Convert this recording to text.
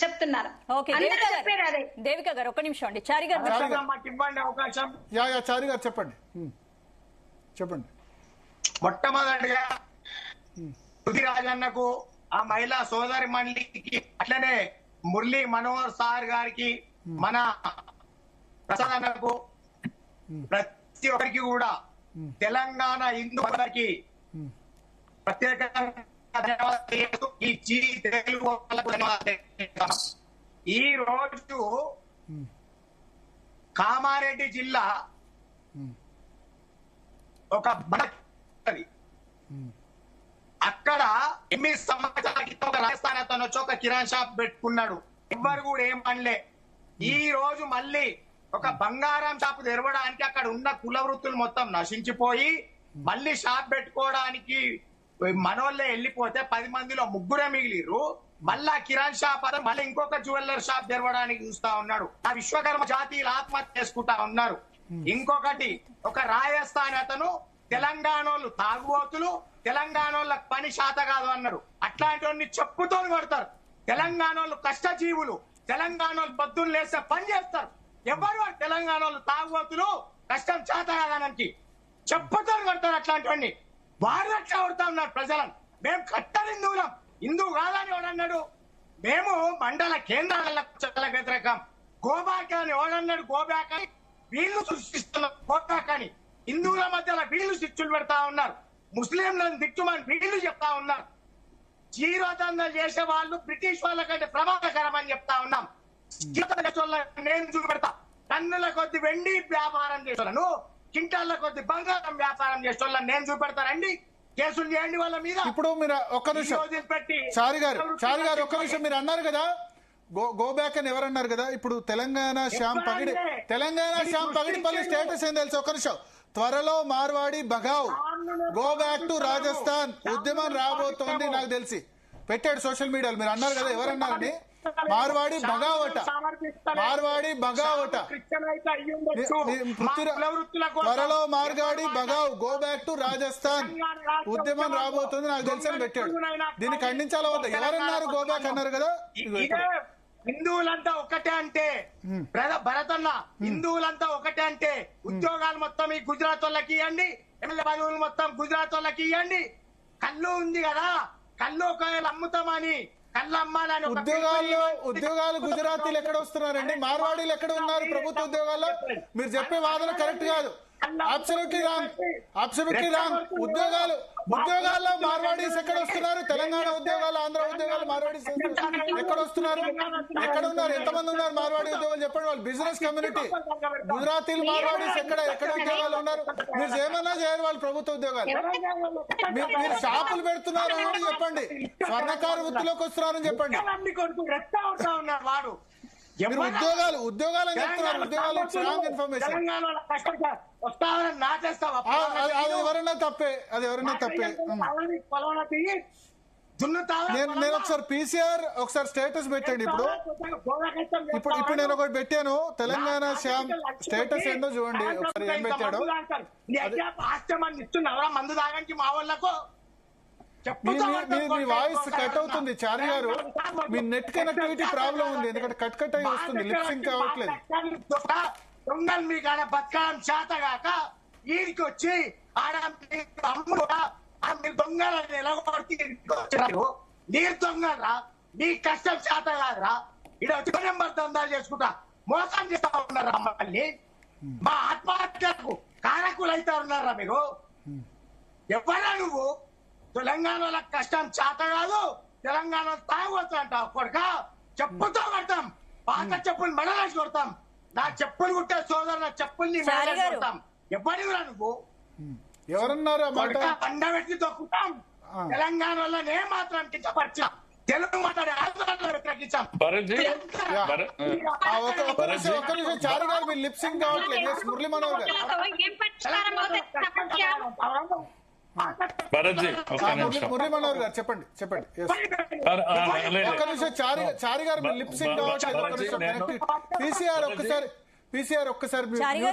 చెప్తున్నాను. దేవిక గారు ఒక్క నిమిషం అండి. చారి గారు ఇవ్వండి అవకాశం. చారి గారు చెప్పండి. చెప్పండి. మొట్టమొదటిగా రాజన్నకు, ఆ మహిళా సోదరి మండలికి, అట్లనే మురళీ మనోహర్ సార్ గారికి, మన ప్రసాద్ అన్నకు, ప్రతి ఒక్కరికి కూడా తెలంగాణ హిందూ అందరికి ప్రత్యేకంగా ఈ రోజు కామారెడ్డి జిల్లా ఒక అక్కడ 8 సంవత్సరాల క్రితం ఒక రాజస్థాన్ అతను వచ్చి ఒక కిరాణా షాప్ పెట్టుకున్నాడు. ఎవ్వరు కూడా ఏం పనిలే. ఈ రోజు మళ్ళీ ఒక బంగారం షాప్ తెరవడానికి అక్కడ ఉన్న కుల వృత్తులు మొత్తం నశించిపోయి మళ్ళీ షాప్ పెట్టుకోవడానికి మనోళ్ళే వెళ్ళిపోతే 10 మందిలో 3 మిగిలిరు. మళ్ళా కిరాణ్ షాప్ అతను మళ్ళీ ఇంకొక జ్యువెల్లర్ షాప్ తెరవడానికి చూస్తా ఉన్నాడు. ఆ విశ్వకర్మ జాతీయులు ఆత్మహత్య చేసుకుంటా ఉన్నారు. ఇంకొకటి ఒక రాజస్థాన్ అతను తెలంగాణోళ్ళు తాగుబోతులు, తెలంగాణోళ్ళకి పని శాత కాదు అన్నారు. అట్లాంటి వాడిని చెప్పుతో కొడతారు. తెలంగాణోళ్ళు కష్టజీవులు, తెలంగాణోళ్ళు పొద్దున్న లేస్తే పని చేస్తారు. ఎవరు తెలంగాణోళ్ళు తాగుబోతులు, కష్టం చేత కాదానికి చెప్పుతో కొడతారు. అట్లాంటి వాడిని వారు అట్లా కొడతా ఉన్నారు ప్రజలను. మేము కట్టని హిందువులం, హిందువు కాదని ఎవడన్నాడు? మేము మండల కేంద్రాల వ్యతిరేకం. గోబ్యాక్ అని ఎవడన్నాడు? గోబ్యాక్ అని వీళ్ళు సృష్టిస్తున్నారు. గోబ్యాక్ అని హిందువుల మధ్యలో వీళ్ళు శిక్షలు పెడతా ఉన్నారు. ముస్లింలను దిక్కుమని వీళ్ళు చెప్తా ఉన్నారు. జీరోదందలు చేసే వాళ్ళు బ్రిటిష్ వాళ్ళ కంటే ప్రమాదకరం అని చెప్తా ఉన్నాం. నేను చూపెడతా. టన్నుల కొద్ది వెండి వ్యాపారం చేసేవాళ్ళను, కింటాళ్ళ కొద్ది బంగారం వ్యాపారం చేసేవాళ్ళని నేను చూపెడతానండి. కేసులు చేయండి వాళ్ళ మీద. ఇప్పుడు మీరు ఒక్క నిమిషం పెట్టి చారి గారు ఒక్క నిమిషం. మీరు అన్నారు కదా గో బ్యాక్ అని ఎవరన్నారు కదా. ఇప్పుడు తెలంగాణ శ్యామ్ పగిడిపల్లి స్టేటస్ ఏం తెలుసు? ఒక్క నిమిషం. త్వరలో మార్వాడి బగావ్, గో బ్యాక్ టు రాజస్థాన్ ఉద్యమం రాబోతోంది నాకు తెలిసి పెట్టాడు సోషల్ మీడియాలో. మీరు అన్నారు కదా ఎవరన్నారని. మార్వాడి బగావట, మార్వాడి బగావట, త్వరలో Margazhi బగావ్, go back to Rajasthan ఉద్యమం రాబోతుంది నాకు తెలిసి అని పెట్టాడు. దీన్ని ఖండించాలా వద్దా? ఎవరన్నారు గో బ్యాక్ అన్నారు కదా. హిందువులంతా ఒకటే అంటే భరతన్న, హిందువులంతా ఒకటే అంటే ఉద్యోగాలు మొత్తం ఈ గుజరాత్ వాళ్ళకి ఇవ్వండి, ఎమ్మెల్యే పదవులు మొత్తం గుజరాత్ వాళ్ళకి ఇవ్వండి. కళ్ళు ఉంది కదా, కళ్ళు ఒకవేళ అమ్ముతామని కళ్ళు అమ్మాలని ఉద్యోగాలు గుజరాతీలు ఎక్కడ వస్తున్నారండి? మార్వాడీలు ఎక్కడ ఉన్నారు ప్రభుత్వ ఉద్యోగాల్లో? మీరు చెప్పే వాదన కరెక్ట్ కాదు. Absolutely wrong. ఉద్యోగాల్లో మార్వాడీస్ ఎక్కడ వస్తున్నారు? తెలంగాణ ఉద్యోగాలు, ఆంధ్ర ఉద్యోగాలు మార్వాడీస్ ఎక్కడ వస్తున్నారు? ఎక్కడ ఉన్నారు? ఎంతమంది ఉన్నారు మార్వాడీ ఉద్యోగాలు చెప్పండి. వాళ్ళు బిజినెస్ కమ్యూనిటీ. గుజరాతీలు మార్వాడీస్ ఎక్కడ ఉద్యోగాలు ఉన్నారు? మీరు ఏమన్నా చేయరు వాళ్ళు ప్రభుత్వ ఉద్యోగాలు. మీరు షాపులు పెడుతున్నారు అని చెప్పండి. స్వర్ణకార వృత్తిలోకి వస్తున్నారని చెప్పండి. మీరు ఉద్యోగాలు అని చెప్తున్నారు. ఉద్యోగాలు రాంగ్ ఇన్ఫర్మేషన్. అది ఎవరైనా తప్పే. నేను ఒకసారి పీసీఆర్ ఒకసారి స్టేటస్ పెట్టండి. ఇప్పుడు నేను ఒకటి పెట్టాను. తెలంగాణ శ్యామ్ స్టేటస్ ఏందో చూడండి ఒకసారి. ఏం పెట్టాడు? మందు తాగడానికి మా వాళ్ళకు మీ వాయిస్ కట్ అవుతుంది చారి గారు. మీ నెట్ కనెక్టివిటీ ప్రాబ్లం ఉంది, ఎందుకంటే కట్ అయ్యి వస్తుంది, లిప్ సింక్ అవ్వట్లేదు. దొంగలు మీ కాడ బతకడం చేతగాక ఈడికి వచ్చి మీరు దొంగలని ఎలాగొట్టి నీరు దొంగరా, మీ కష్టం చేత కాదురా. ఇక్కడ వచ్చి నెంబర్ దందాలు చేసుకుంటా మోసం చేస్తా ఉన్నారా మమ్మల్ని. మా ఆత్మహత్యకు కారకులు అయితే ఉన్నారా మీరు? ఎవరా నువ్వు? తెలంగాణలో కష్టం చేత కాదు, తెలంగాణ తాగవచ్చు అంటావు కొడుక. చెప్పులతో కొడతాం, పాత చెప్పులు మెడలేసి కొడతాం. నా చెప్పులు కుట్టే సోదరు చెప్పుల్ని మెడలేసి కొడతాం. ఎవరిరా నువ్వు? ఎవరన్నారు? పండ పెట్టి తొక్కుతాం. తెలంగాణలో నే మాత్రం కించపరిచాం. తెలుగు మాట్లాడే వ్యతిరేకించాం. చారి గారు మీరు లిప్ సింక్ కావట్లేదు. మురళీ మనోహర్ గారు మురళీ మనోహర్ గారు చెప్పండి. ఒక్క నిమిషం చారి గారు మీరు లిప్ సింక్ కావట్లేదు. పీసీఆర్ ఒక్కసారి